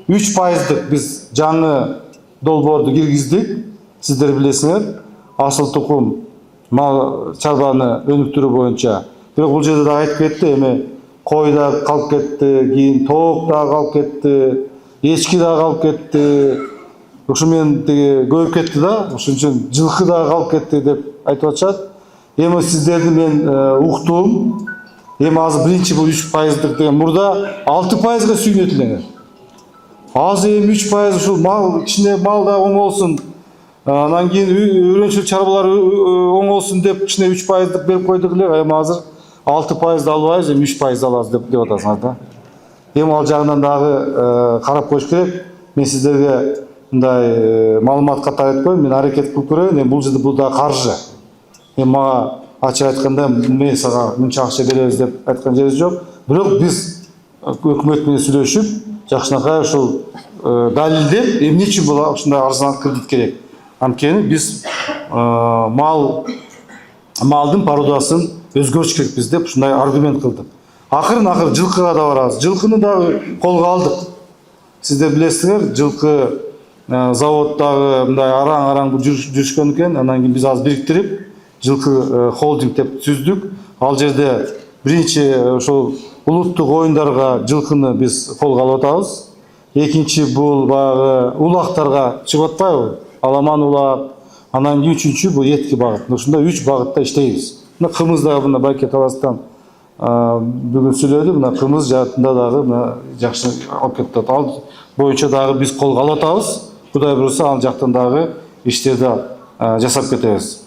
3%'lık biz жаңы долбоорду киргиздик. Сиздер билесиңер, асыл тукум мал чарбаны өнүктүрүү боюнча. Бирок бул жерде да айтып кетти, эми кой да калып кетти, кийин тоок да калып кетти, эчки да калып кетти. Ошо менен тиги көбөйүп кетти да, ошон үчүн жылкы да калып кетти деп айтып атышат. Эми сиздерди мен уктум. Эми азыр биринчи бул 3%'lık деген мурда 6%га сүйүнөт элеңер. Азыр эми 3% ушул мал ичинде мал да оң болсун. Анан кийин үйрөнчүлүк чарбалар оң болсун деп ичине 3%'lık берип койдук эле. Эми азыр 6% албайбыз, эми 3% алабыз деп атасыңар да. Эми ал жагынан дагы карап коюш керек. Мен сиздерге мындай маалымат катары айтып коеюн, мен аракет кылып көрөйүн. Эми бул жерде бул да каржы. Эми мага ачык айтканда мен сага мынча акча беребиз деп айткан жерибиз жок. Бирок биз өкмөт менен сүйлөшүп, жакшынакай ушул далилдеп, эмне үчүн бул ушундай арзан кредит керек? Анткени биз малдын пародасын өзгөртүш керекпиз деп ушундай аргумент кылдык. Акырын жылкыга да барабыз. Жылкыны дагы колго алдык. Сиздер билесиңер, жылкы заводдагы мындай араң жүрүшкөн экен. Анан кийин биз азыр бириктирип, жылкы холдинг деп түздүк. Ал жерде биринчи ошол улуттук оюндарга жылкыны биз колго алып атабыз. Экинчи бул баягы улактарга чыгып атпайбы? Аламан улак. Анан кийин үчүнчү бул этки багыт. Ушундай 3 багытта иштейбиз. Мына кымыз дагы мына Байке таластан бүгүн сүйлөдү. Мына кымыз жаатында дагы жакшы алып кетет. Ал боюнча дагы биз колго алып атабыз. Кудай буюрса ал жактан дагы иштерди жасап кетебиз.